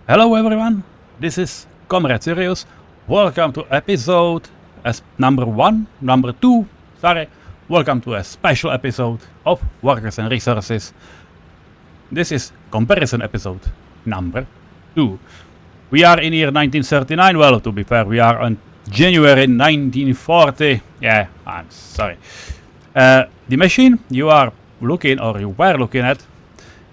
Hello everyone, this is comrade-Sirius. Welcome to episode number 2. Welcome to a special episode of Workers and Resources. This is comparison episode number 2. We are in year 1939. Well, to be fair, we are on January 1940. Yeah, I'm sorry. The machine you were looking at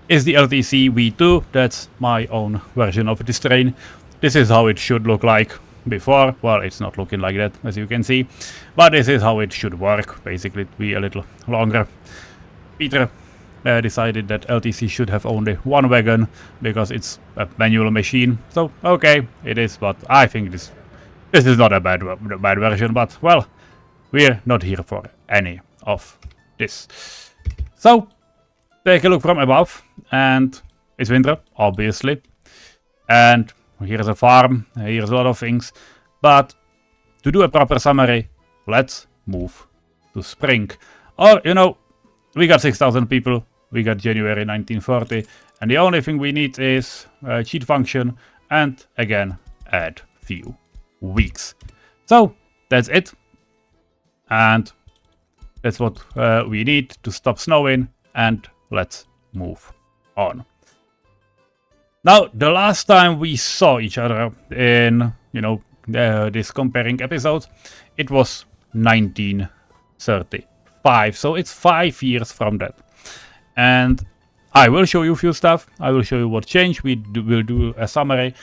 is the LTC V2. That's my own version of this train. This is how it should look like before. Well, it's not looking like that, as you can see, but this is how it should work. Basically, to be a little longer. Peter decided that LTC should have only one wagon because it's a manual machine. So, okay, it is, but I think this is not a bad version, but, well, we're not here for any of this. So, take a look from above, and it's winter, obviously. And here's a farm, here's a lot of things. But to do a proper summary, let's move to spring. Or, we got 6,000 people, we got January 1940, and the only thing we need is a cheat function, and again, add few weeks. So, that's it. And that's what we need to stop snowing, and let's move on. Now, the last time we saw each other in, this comparing episode, it was 1935. So it's 5 years from that. And I will show you a few stuff. I will show you what changed. We'll do a summary.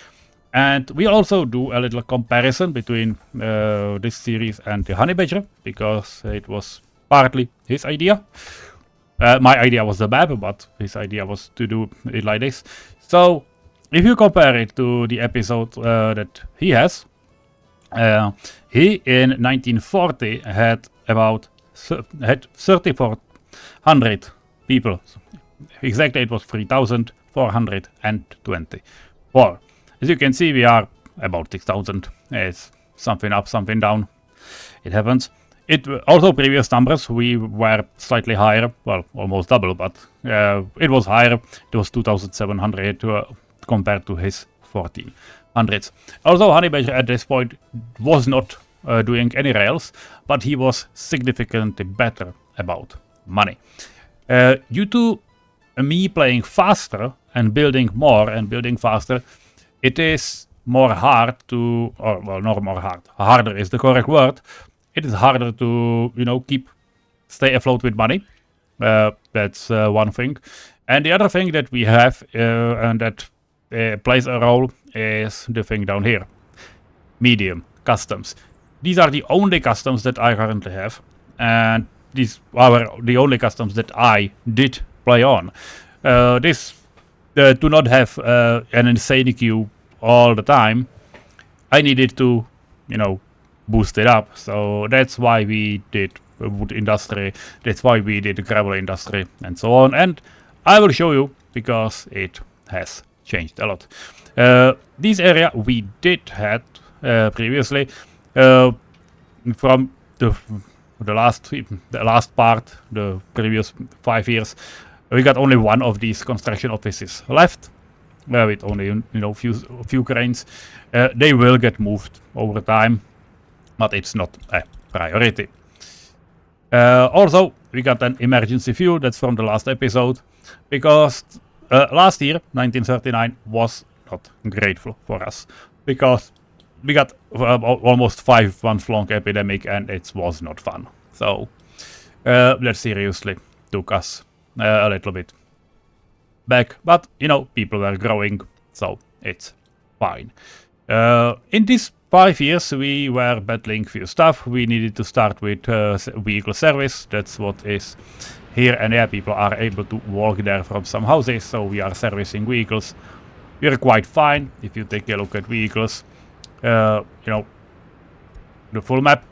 And we also do a little comparison between this series and the HoneyBadger, because it was partly his idea. My idea was the map, but his idea was to do it like this. So, if you compare it to the episode that he has, he in 1940 had about 3,400 people. Exactly, it was 3,424. As you can see, we are about 6,000. It's something up, something down. It happens. It also previous numbers we were slightly higher, well, almost double, but it was higher. It was 2,700 compared to his 1,400s. Also, HoneyBadger at this point was not doing any rails, but he was significantly better about money. Due to me playing faster and building more and building faster, it is more hard to, or well, not more hard. Harder is the correct word. It is harder to, stay afloat with money. That's one thing. And the other thing that we have, and that plays a role, is the thing down here. Medium customs. These are the only customs that I currently have. And these are the only customs that I did play on. To not have an insane queue all the time, I needed to, boost it up. So that's why we did wood industry, that's why we did the gravel industry, and so on. And I will show you, because it has changed a lot. This area we did had previously from the last part, the previous 5 years. We got only one of these construction offices left, with only few cranes. They will get moved over time, but it's not a priority. Also, we got an emergency fuel. That's from the last episode, because last year, 1939, was not grateful for us, because we got almost 5 months long epidemic, and it was not fun. So that seriously took us a little bit back, but people were growing, so it's fine. In these 5 years, we were battling few stuff. We needed to start with vehicle service. That's what is here, and yeah, people are able to walk there from some houses, so we are servicing vehicles. We're quite fine. If you take a look at vehicles, the full map,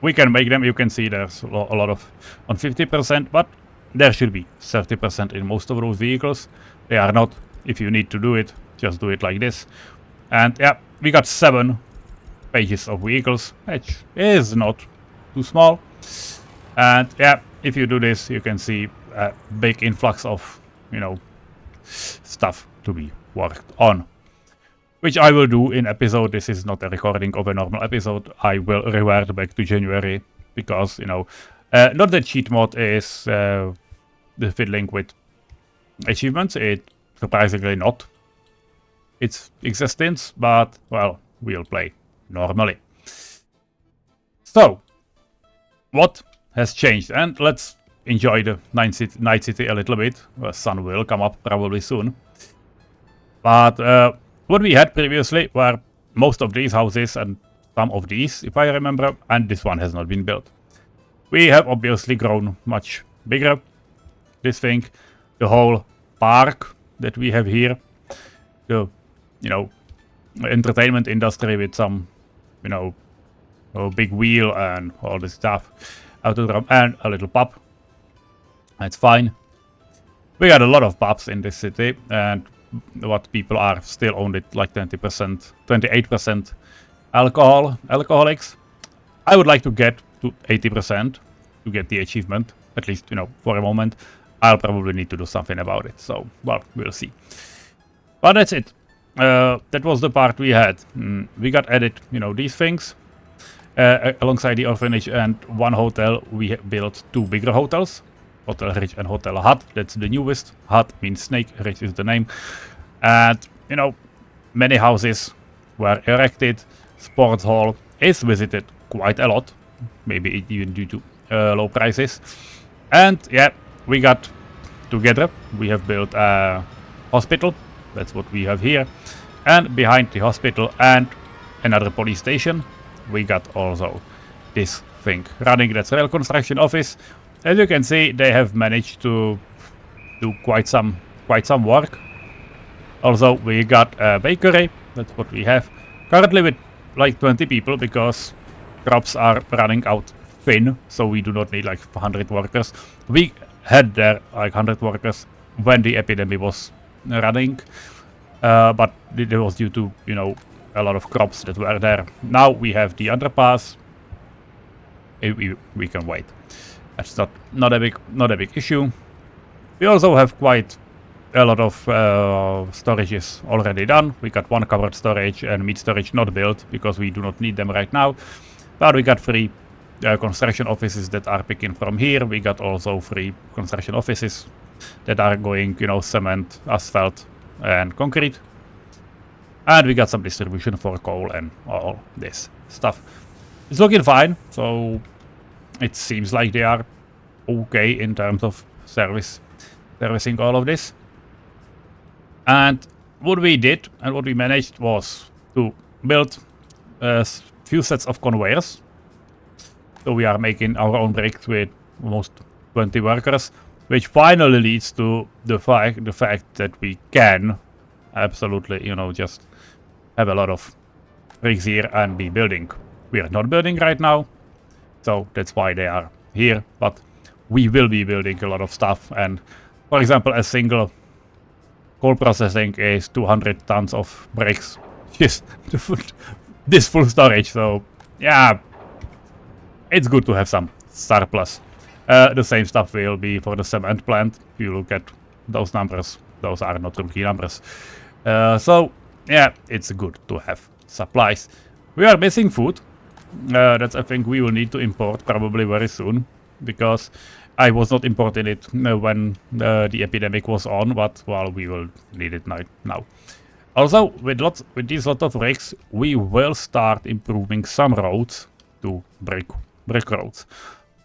we can make them. You can see there's a lot of on 50%, but there should be 30% in most of those vehicles. They are not. If you need to do it, just do it like this. And yeah, we got 7 pages of vehicles, which is not too small. And yeah, if you do this, you can see a big influx of, stuff to be worked on. Which I will do in episode. This is not a recording of a normal episode. I will revert back to January because, you know, not that cheat mod is the fiddling with achievements. It surprisingly not its existence, but well, we'll play normally. So, what has changed? And let's enjoy the night city a little bit. The sun will come up probably soon. But what we had previously were most of these houses and some of these, if I remember, and this one has not been built. We have obviously grown much bigger. This thing, the whole park that we have here, the, you know, entertainment industry with some, you know, a big wheel and all this stuff out of the room, and a little pub. That's fine. We got a lot of pubs in this city, and what people are still only like 20%, 28% alcoholics. I would like to get to 80% to get the achievement, at least, you know, for a moment. I'll probably need to do something about it, so, well, we'll see. But that's it. That was the part we had. We got added, you know, these things. Alongside the orphanage and one hotel, we built two bigger hotels. Hotel Rich and Hotel Hut. That's the newest. Hut means snake, Rich is the name. And, you know, many houses were erected. Sports hall is visited quite a lot. Maybe even due to low prices. And, yeah, we got together. We have built a hospital. That's what we have here. And behind the hospital and another police station, we got also this thing running. That's rail construction office. As you can see, they have managed to do quite some work. Also, we got a bakery. That's what we have currently with like 20 people because crops are running out thin, so we do not need like 100 workers. We had there like 100 workers when the epidemic was running, but it was due to, you know, a lot of crops that were there. Now we have the underpass. We can wait. That's not a big issue. We also have quite a lot of storages already done. We got one covered storage and meat storage not built because we do not need them right now. But we got 3 construction offices that are picking from here. We got also 3 construction offices that are going, you know, cement, asphalt, and concrete. And we got some distribution for coal and all this stuff. It's looking fine, so it seems like they are okay in terms of servicing all of this. And what we did and what we managed was to build a few sets of conveyors. So we are making our own bricks with almost 20 workers, which finally leads to the fact that we can absolutely, you know, just have a lot of bricks here and be building. We are not building right now, so that's why they are here, but we will be building a lot of stuff. And for example, a single coal processing is 200 tons of bricks. Just this full storage, so yeah, it's good to have some surplus. The same stuff will be for the cement plant. If you look at those numbers, those are not rookie numbers. So yeah, it's good to have supplies. We are missing food. That's I think we will need to import probably very soon, because I was not importing it when the epidemic was on, but well, we will need it now. Also, with these lot of bricks, we will start improving some roads to brick roads.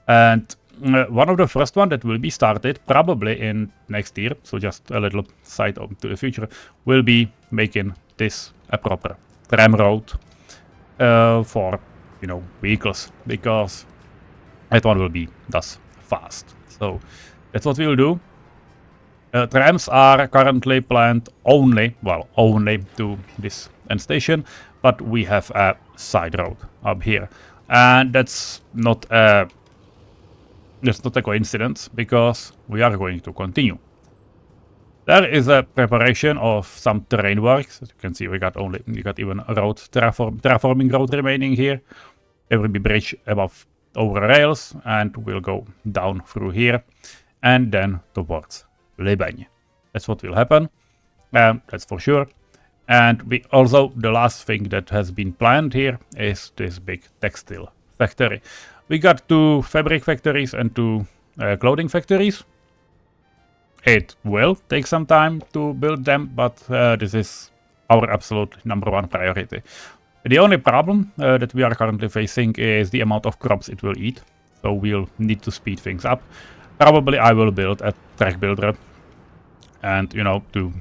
And one of the first one that will be started probably in next year, so just a little side to the future, will be making this a proper tram road for, you know, vehicles, because that one will be thus fast. So that's what we will do. Trams are currently planned only to this end station, but we have a side road up here, and that's not a coincidence, because we are going to continue. There is a preparation of some terrain works. As you can see, we got even a road terraforming road remaining here. There will be bridge over rails, and we'll go down through here and then towards Libagne. That's what will happen. That's for sure. And we also, the last thing that has been planned here is this big textile factory. We got 2 fabric factories and 2 clothing factories. It will take some time to build them, but this is our absolute #1 priority. The only problem that we are currently facing is the amount of crops it will eat. So we'll need to speed things up. Probably I will build a track builder and, you know, to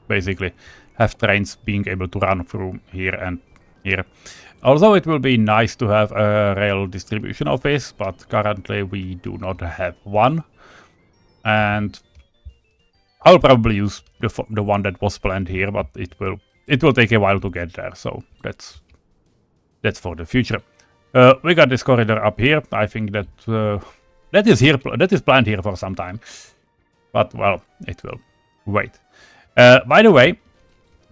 basically have trains being able to run through here and here. Also, it will be nice to have a rail distribution office, but currently we do not have one. And I'll probably use the one that was planned here, but it will take a while to get there. So that's for the future. We got this corridor up here. I think that that is planned here for some time, but well, it will wait. By the way,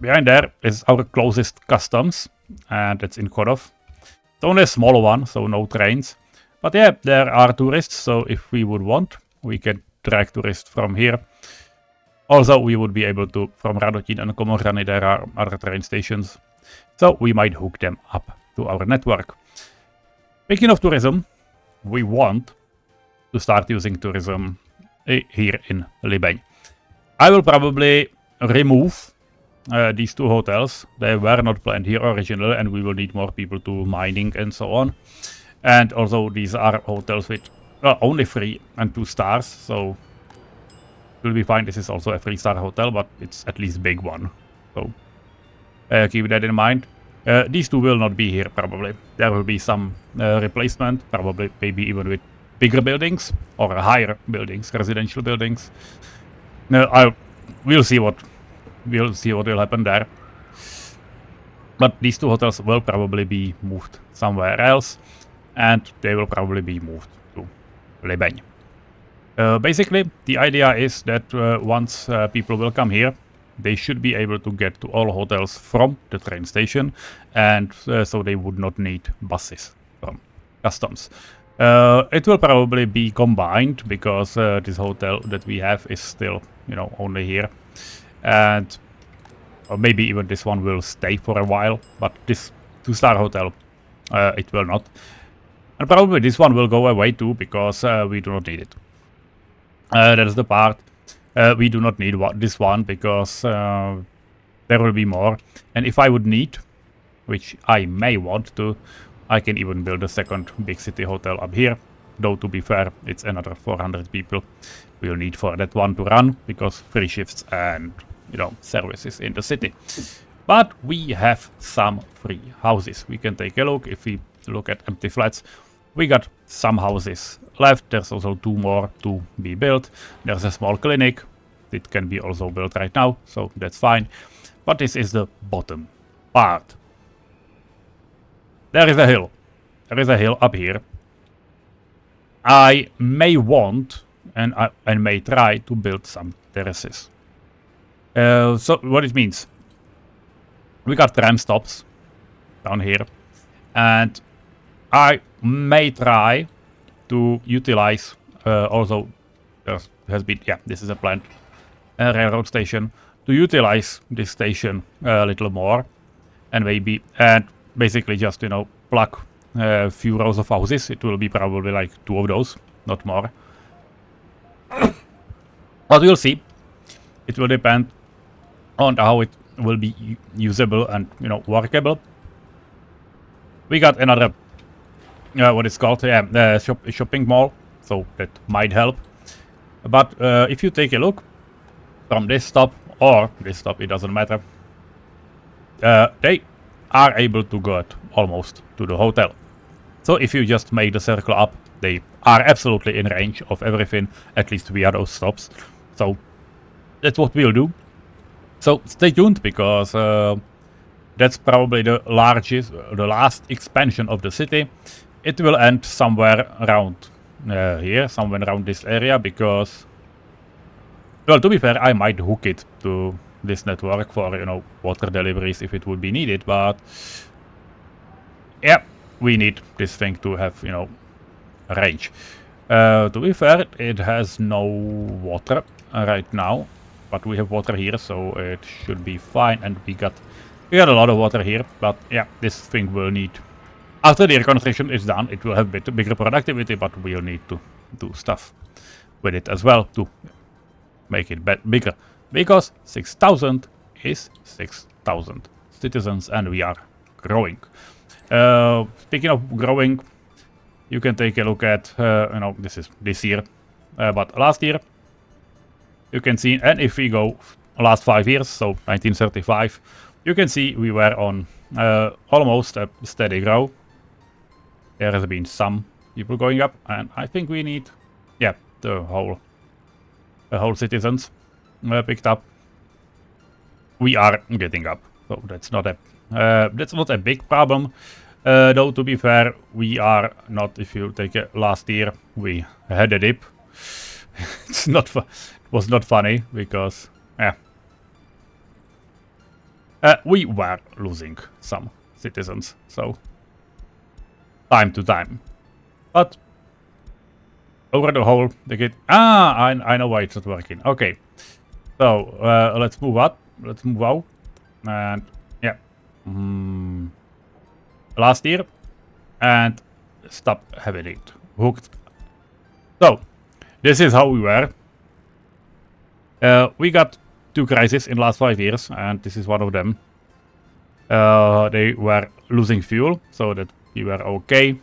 behind there is our closest customs, and that's in Khodov. It's only a small one, so no trains. But yeah, there are tourists, so if we would want, we can drag tourists from here. Also, we would be able to, from Radotin and Komorany, there are other train stations, so we might hook them up to our network. Speaking of tourism, we want to start using tourism here in Libeň. I will probably remove these 2 hotels. They were not planned here originally, and we will need more people to mining and so on. And also, these are hotels with only 3 and 2 stars, so it will be fine. This is also a 3-star hotel, but it's at least a big one. So keep that in mind. These 2 will not be here probably. There will be some replacement, probably maybe even with bigger buildings or higher buildings, residential buildings. We'll see what will happen there. But these 2 hotels will probably be moved somewhere else, and they will probably be moved to Libeň. Basically, the idea is that once people will come here, they should be able to get to all hotels from the train station, and so they would not need buses from customs. It will probably be combined because this hotel that we have is still, you know, only here, and or maybe even this one will stay for a while, but this 2-star hotel, it will not. And probably this one will go away too because we do not need it. That is the part. We do not need this one because there will be more. And if I would need, which I may want to, I can even build a second big city hotel up here. Though to be fair, it's another 400 people we'll need for that one to run because 3 shifts and, you know, services in the city. But we have some free houses. We can take a look. If we look at empty flats, we got some houses left. There's also 2 more to be built. There's a small clinic. It can be also built right now, so that's fine. But this is the bottom part. There is a hill. There is a hill up here. I may want and may try to build some terraces. So what it means, we got tram stops down here, and I may try to utilize also there has been, yeah, this is a planned railroad station, to utilize this station a little more, and basically just, you know, plug a few rows of houses. It will be probably like 2 of those, not more. But we'll see. It will depend on how it will be usable and, you know, workable. We got another what it's called, yeah, shopping mall, so that might help. But if you take a look from this stop or this stop, it doesn't matter. They are able to get almost to the hotel. So if you just make the circle up, they are absolutely in range of everything, at least via those stops. So that's what we'll do. So stay tuned because that's probably the last expansion of the city. It will end somewhere around here, somewhere around this area, because, well, to be fair, I might hook it to this network for, you know, water deliveries if it would be needed, but yeah, we need this thing to have, you know, range. To be fair, it has no water right now, but we have water here, so it should be fine. And we got a lot of water here, but yeah, this thing will need, after the reconstruction is done, it will have a bit bigger productivity, but we'll need to do stuff with it as well to make it bigger, because 6,000 is 6,000 citizens, and we are growing. Speaking of growing, you can take a look at, this is this year, but last year, you can see, and if we go last 5 years, so 1935, you can see we were on almost a steady growth. There has been some people going up, and I think we need, yeah, the whole citizens picked up. We are getting up, so that's not a big problem. Though to be fair, we are not. If you take last year, we had a dip. It was not funny because we were losing some citizens, so time to time. But over the whole, I know why it's not working. Okay, so let's move up. Let's move out, and yeah, last year, and stop having it hooked. So this is how we were. We got 2 crises in the last 5 years, and this is one of them. They were losing fuel, so that we were okay.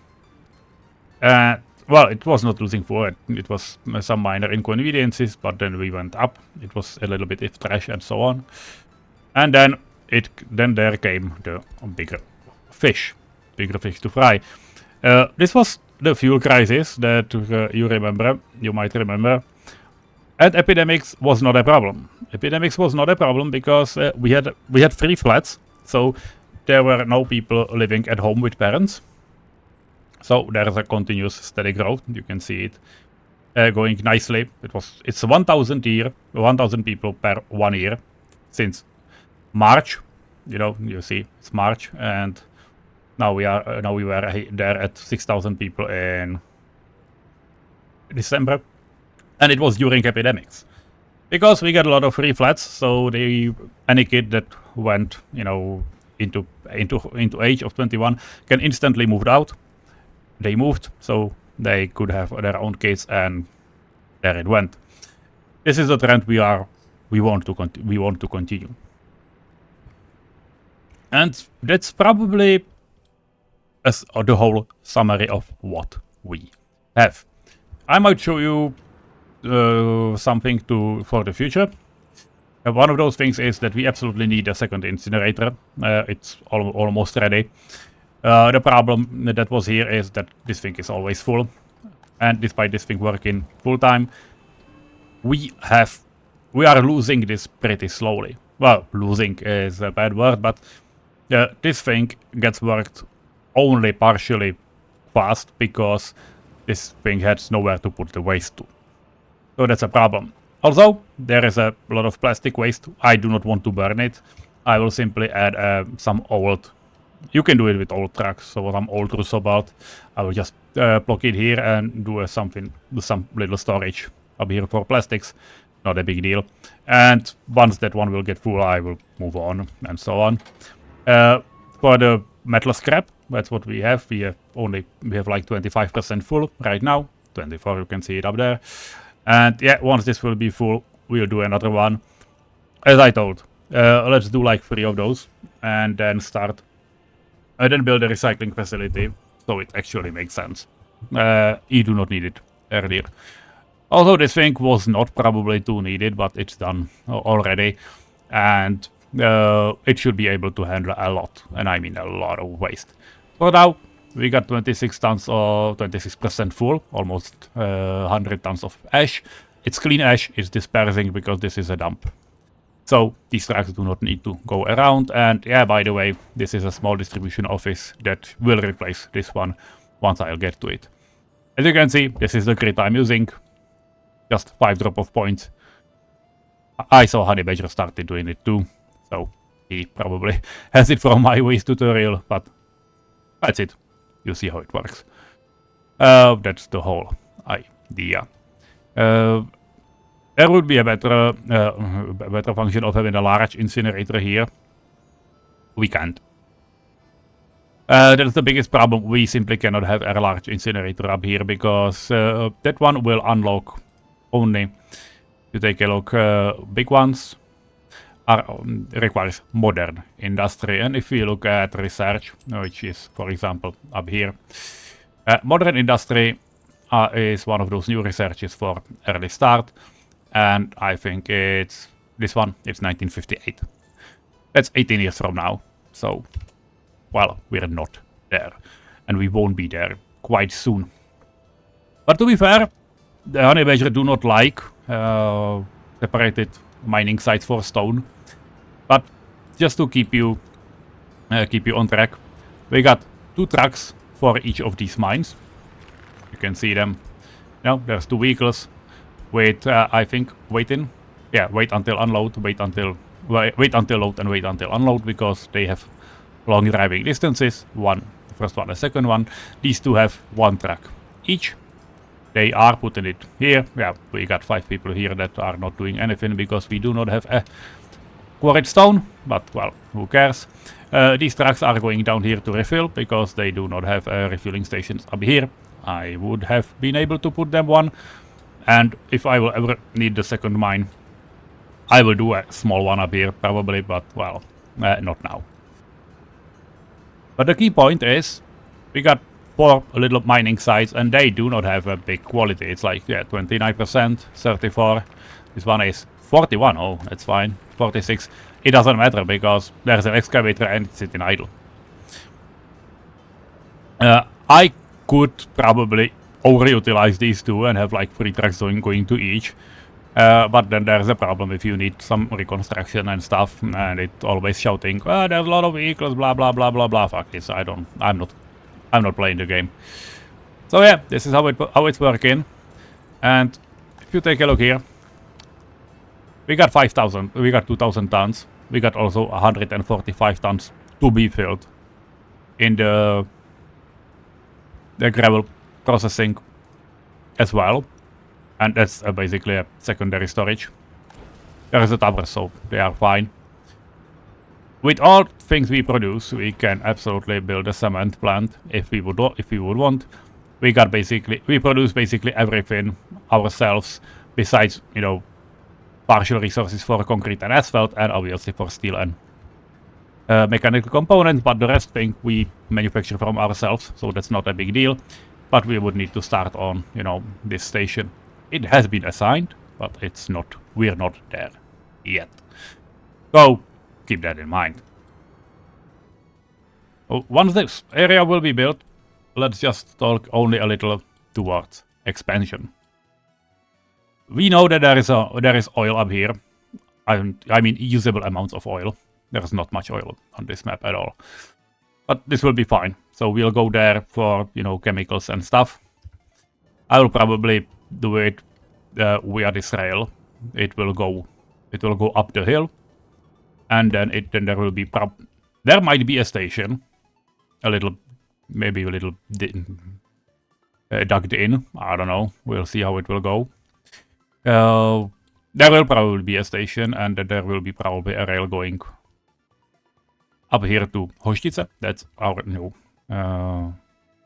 Well, it was not losing fuel, it was some minor inconveniences, but then we went up. It was a little bit of trash and so on. And then there came the bigger fish to fry. This was the fuel crisis that you might remember. And epidemics was not a problem. Epidemics was not a problem because we had 3 flats, so there were no people living at home with parents. So there is a continuous steady growth. You can see it going nicely. It's 1,000 people per 1 year since March. You see it's March, and now we were there at 6,000 people in December, and it was during epidemics because we got a lot of free flats. So any kid that went into age of 21 can instantly move out. They moved, so they could have their own kids, and there it went. This is the trend we want to continue, and that's probably the whole summary of what we have. I might show you something for the future. One of those things is that we absolutely need a second incinerator. It's almost ready. The problem that was here is that this thing is always full, and despite this thing working full time, we are losing this pretty slowly. Well, losing is a bad word, but this thing gets worked only partially fast because this thing has nowhere to put the waste to. So that's a problem. Also, there is a lot of plastic waste. I do not want to burn it. I will simply add some old. You can do it with old trucks, so some old Rusobalt. I will just plug it here and do some little storage up here for plastics. Not a big deal. And once that one will get full, I will move on and so on. For the metal scrap, that's what we have. We have like 25% full right now. 24, you can see it up there. And yeah, once this will be full, we'll do another one. As I told, let's do like 3 of those, and then build a recycling facility, so it actually makes sense. You do not need it earlier. Although this thing was not probably too needed, but it's done already, and it should be able to handle a lot, and I mean a lot of waste. For now, we got 26 tons or 26% full, almost 100 tons of ash. It's clean ash, it's dispersing because this is a dump. So these trucks do not need to go around, and yeah, by the way, this is a small distribution office that will replace this one once I'll get to it. As you can see, this is the grid I'm using, just 5 drop-off points. I saw HoneyBadgers started doing it too, so he probably has it from my waste tutorial, but that's it. You see how it works. That's the whole idea. There would be a better function of having a large incinerator here. We can't. That's the biggest problem. We simply cannot have a large incinerator up here because that one will unlock only. You take a look, big ones requires modern industry, and if we look at research, which is, for example, up here, modern industry is one of those new researches for early start, and I think it's this one. It's 1958. That's 18 years from now. So, well, we're not there, and we won't be there quite soon. But to be fair, the HoneyBadgers do not like separated mining sites for stone. But just to keep you on track, we got 2 trucks for each of these mines. You can see them. Now there's 2 vehicles. Wait, I think wait until unload, wait until load, and wait until unload, because they have long driving distances. The first one, the second one. These 2 have 1 truck each. They are putting it here. Yeah, we got 5 people here that are not doing anything because we do not have a quarried stone, but well, who cares? These trucks are going down here to refill because they do not have refueling stations up here. I would have been able to put them one, and if I will ever need the second mine, I will do a small one up here probably, but well, not now. But the key point is, we got 4 little mining sites and they do not have a big quality. It's like, yeah, 29%, 34. This one is 41, oh, that's fine. 46. It doesn't matter because there's an excavator and it's sitting idle. I could probably overutilize these 2 and have like 3 trucks going to each. But then there's a problem if you need some reconstruction and stuff, and it's always shouting, there's a lot of vehicles, blah blah blah blah blah. Fuck this, I'm not playing the game. So yeah, this is how it's working. And if you take a look here, we got 5,000, we got 2,000 tons. We got also 145 tons to be filled in the gravel processing as well. And that's basically a secondary storage. There is a tower, so they are fine. With all things we produce, we can absolutely build a cement plant if we would want. We produce basically everything ourselves, besides, you know, partial resources for concrete and asphalt, and obviously for steel and mechanical components. But the rest thing we manufacture from ourselves, so that's not a big deal. But we would need to start on, you know, this station. It has been assigned, but we're not there yet. So keep that in mind. Once this area will be built, let's just talk only a little towards expansion. We know that there is oil up here. I mean usable amounts of oil. There's not much oil on this map at all. But this will be fine. So we'll go there for, you know, chemicals and stuff. I will probably do it via this rail. It will go up the hill, and then there will be there might be a station, maybe a little dug in. I don't know. We'll see how it will go. There will probably be a station, and there will be probably a rail going up here to Hoštice. That's our new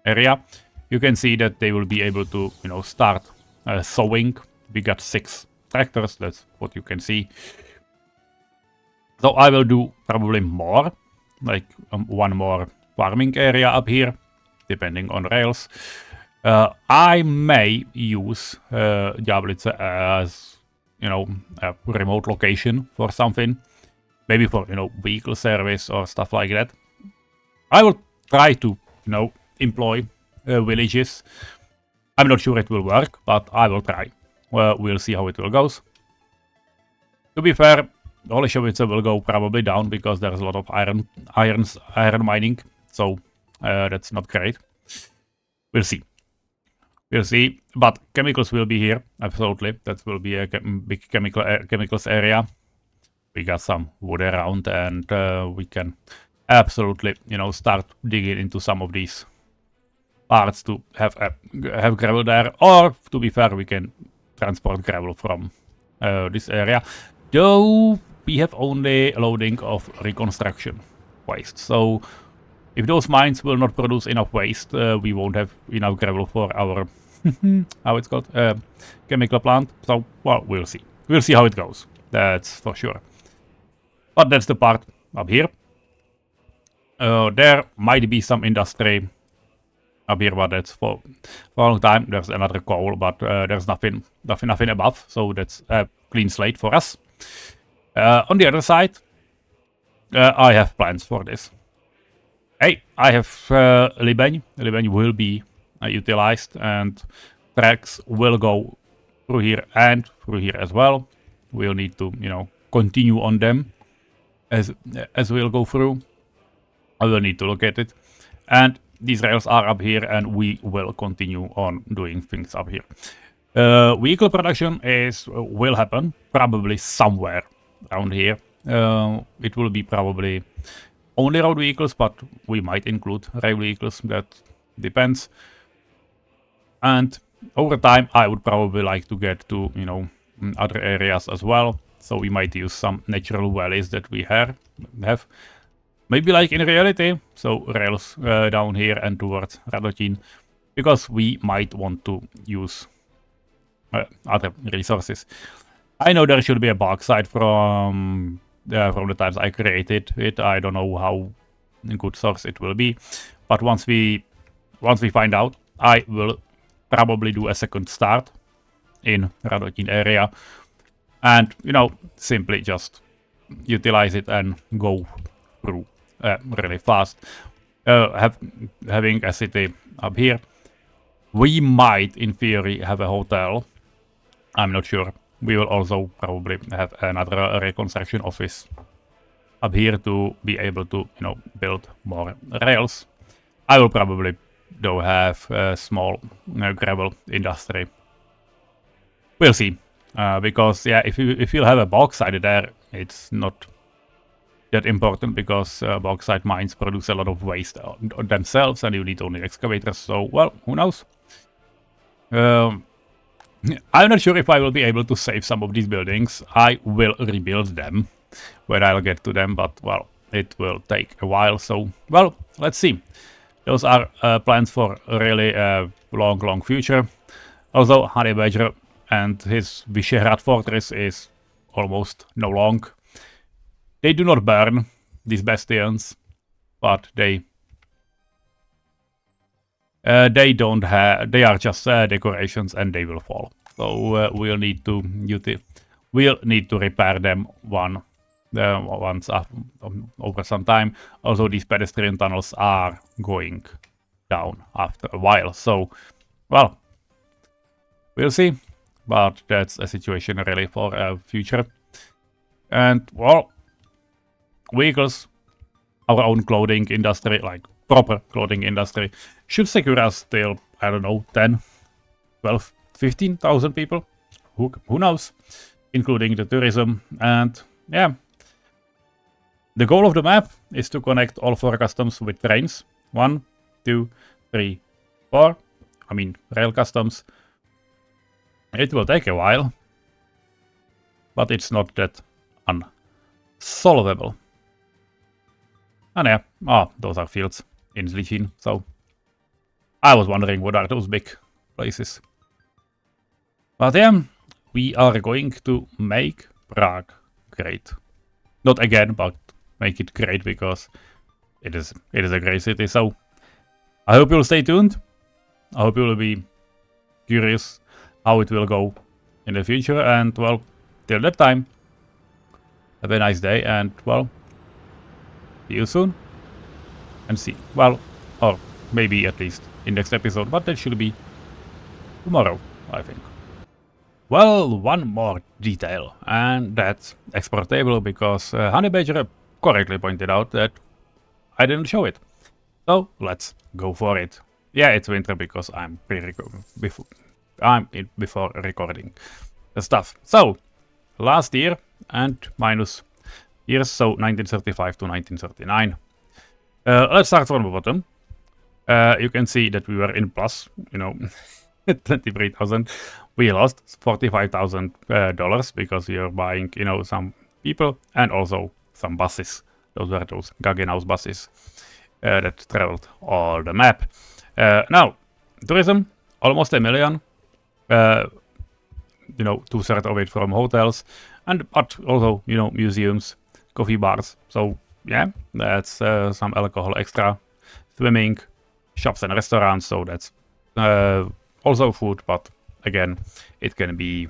area. You can see that they will be able to, you know, start sowing. We got 6 tractors. That's what you can see. So I will do probably more, like 1 more farming area up here, depending on rails. I may use Jablice as, you know, a remote location for something. Maybe for, you know, vehicle service or stuff like that. I will try to, you know, employ villages. I'm not sure it will work, but I will try. Well, we'll see how it will goes. To be fair, Holešovice will go probably down because there's a lot of iron mining. So that's not great. We'll see. We'll see. But chemicals will be here, absolutely. That will be a big chemicals area. We got some wood around, and we can absolutely, you know, start digging into some of these parts to have gravel there. Or, to be fair, we can transport gravel from this area, though we have only loading of reconstruction waste. So if those mines will not produce enough waste, we won't have enough gravel for our how it's called, chemical plant. So, well, we'll see. We'll see how it goes. That's for sure. But that's the part up here. There might be some industry up here, but that's for a long time. There's another coal, but there's nothing above. So that's a clean slate for us. On the other side, I have plans for this. Hey, I have Libeň. Libeň will be utilized, and tracks will go through here and through here as well. We'll need to, continue on them as we'll go through. I will need to look at it. And these rails are up here, and we will continue on doing things up here. Vehicle production will happen probably somewhere around here. It will be probably only road vehicles, but we might include rail vehicles. That depends. And over time, I would probably like to get to, other areas as well. So we might use some natural valleys that we have. Maybe like in reality, so rails down here and towards Radotín, because we might want to use other resources. I know there should be a bauxite from the times I created it. I don't know how good source it will be, but once we find out, I will probably do a second start in Radotín area, and simply just utilize it and go through really fast. Having a city up here, we might in theory have a hotel. I'm not sure. We will also probably have another reconstruction office up here to be able to build more rails. I will probably though have a small gravel industry. We'll see, because yeah, if you have a bauxite there, it's not that important, because bauxite mines produce a lot of waste on themselves, and you need only excavators. So, well, who knows? I'm not sure if I will be able to save some of these buildings. I will rebuild them when I'll get to them, but well, it will take a while. So, well, let's see. Those are plans for a really long future. Also, HoneyBadger and his Vyšehrad fortress is almost no long. They do not burn, these bastions, but they don't have. They are just decorations, and they will fall. So we'll need to repair them once over some time. Also, these pedestrian tunnels are going down after a while. So, well, we'll see. But that's a situation really for a future. And well, vehicles, our own clothing industry, like proper clothing industry, should secure us till, I don't know, 10, 12, 15,000 people. Who knows? Including the tourism. And yeah, the goal of the map is to connect all 4 customs with trains. 1, 2, 3, 4. I mean, rail customs. It will take a while, but it's not that unsolvable. And yeah, those are fields in Zličín. So I was wondering, what are those big places? But yeah, we are going to make Prague great. Not again, but make it great, because it is a great city. So I hope you'll stay tuned. I hope you will be curious how it will go in the future. And well, till that time, have a nice day, and well, see you soon. And see, well, or maybe at least in next episode, but that should be tomorrow, I think. Well, one more detail, and that's export table, because HoneyBadger correctly pointed out that I didn't show it. So let's go for it. Yeah, it's winter because I'm before recording the stuff. So last year and minus years, so 1935 to 1939. Let's start from the bottom. You can see that we were in plus, 23,000. We lost $45,000 because we are buying, some people and also some buses. Those were those Gaggenhaus buses that traveled all the map. Now, tourism, almost $1 million. 2/3 of it from hotels, but also, museums, coffee bars. So yeah, that's some alcohol extra, swimming, shops and restaurants. So that's also food, but again, it can be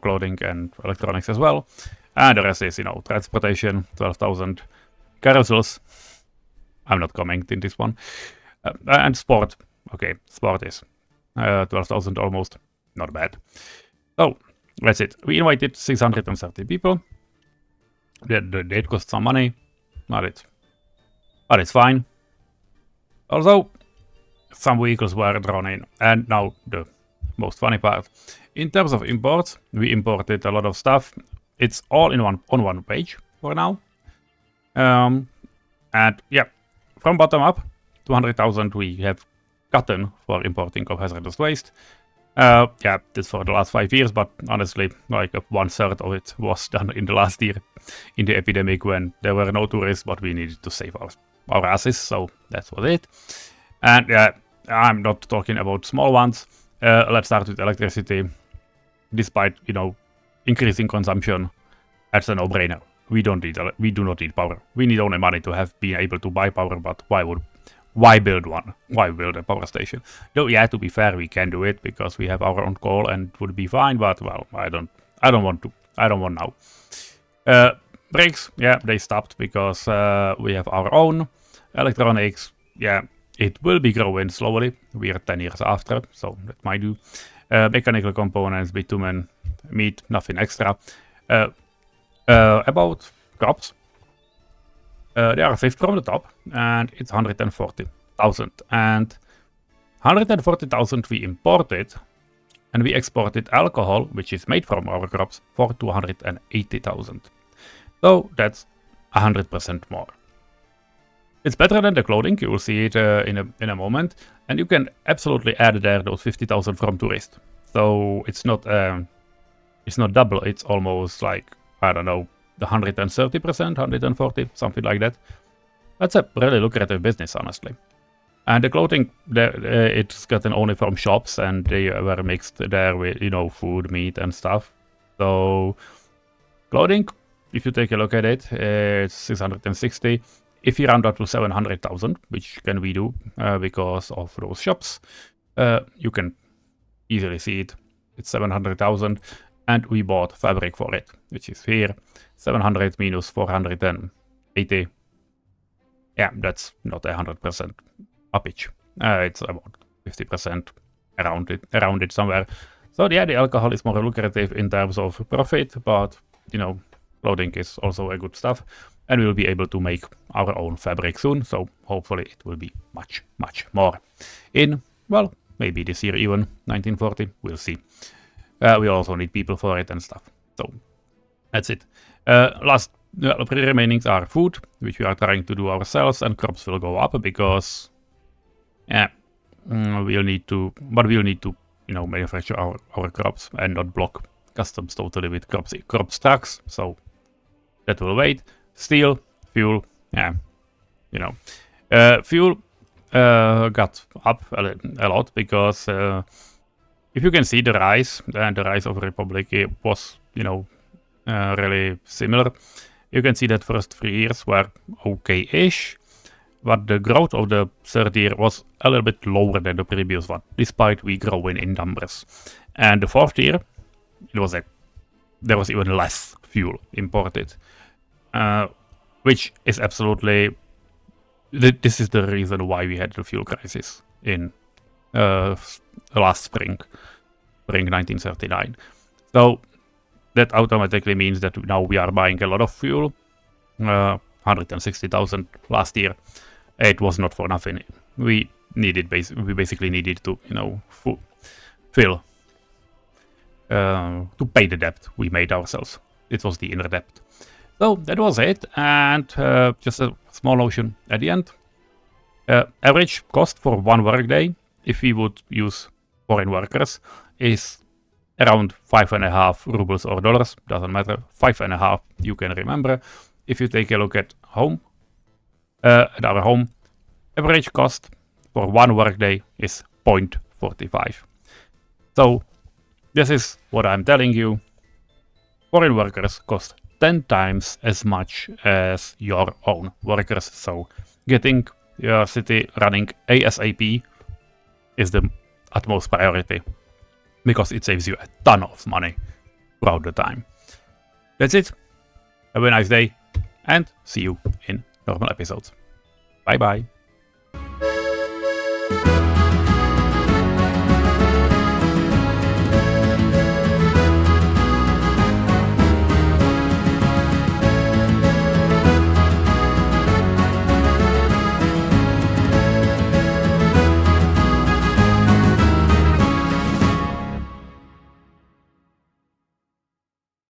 clothing and electronics as well. And the rest is, transportation, 12,000. Carousels, I'm not commenting this one. And sport, okay, sport is 12,000 almost, not bad. So that's it. We invited 630 people. The date cost some money, but it's fine. Also, some vehicles were drawn in. And now the most funny part. In terms of imports, we imported a lot of stuff. It's all on one page for now. And yeah, from bottom up, 200,000 we have gotten for importing of hazardous waste. Yeah, this for the last 5 years, but honestly, like 1/3 of it was done in the last year, in the epidemic when there were no tourists, but we needed to save our asses, so that's what it. And yeah, I'm not talking about small ones. Let's start with electricity. Despite, increasing consumption, that's a no-brainer. We do not need power. We need only money to have been able to buy power, but why build one? Why build a power station? Though, yeah, to be fair, we can do it because we have our own coal and it would be fine, but well, I don't want to. I don't want now. Brakes, yeah, they stopped because we have our own. Electronics, yeah, it will be growing slowly. We are 10 years after, so that might do. Mechanical components, bitumen, meat, nothing extra. About crops, they are fifth from the top, and it's 140,000. And 140,000 we imported, and we exported alcohol, which is made from our crops, for 280,000. So that's 100% more. It's better than the clothing. You will see it in a moment, and you can absolutely add there those 50,000 from tourists. So it's not double. It's almost like, I don't know, the 130%, 140, something like that. That's a really lucrative business, honestly. And the clothing, it's gotten only from shops, and they were mixed there with, food, meat, and stuff. So clothing, if you take a look at it, it's 660. If you round up to 700,000, which can we do because of those shops, you can easily see it. It's 700,000, and we bought fabric for it, which is here, 700 minus 480. Yeah, that's not 100% uppage. It's about 50% around it somewhere. So yeah, the alcohol is more lucrative in terms of profit, but clothing is also a good stuff, and we'll be able to make our own fabric soon. So hopefully it will be much, much more in, well, maybe this year even 1940. We'll see. We also need people for it and stuff. So that's it. Remainings are food, which we are trying to do ourselves, and crops will go up because, yeah, we'll need to manufacture our crops and not block customs totally with crops trucks. So that will wait. Steel, fuel, yeah, fuel got up a lot because if you can see the rise of Republic, it was really similar. You can see that first 3 years were okay-ish, but the growth of the third year was a little bit lower than the previous one, despite we growing in numbers. And the fourth year, there was even less fuel imported, which is absolutely, this is the reason why we had the fuel crisis in last spring 1939. So that automatically means that now we are buying a lot of fuel, 160,000 last year. It was not for nothing. We basically needed to, fill, to pay the debt we made ourselves. It was the inner debt. So that was it, and just a small notion at the end. Average cost for one workday, if we would use foreign workers is around 5.5 rubles or dollars, doesn't matter, 5.5 you can remember. If you take a look at home, at our home, average cost for one workday is 0.45. So this is what I'm telling you. Foreign workers cost 10 times as much as your own workers. So getting your city running ASAP is the utmost priority because it saves you a ton of money throughout the time. That's it. Have a nice day and see you in normal episodes. Bye bye.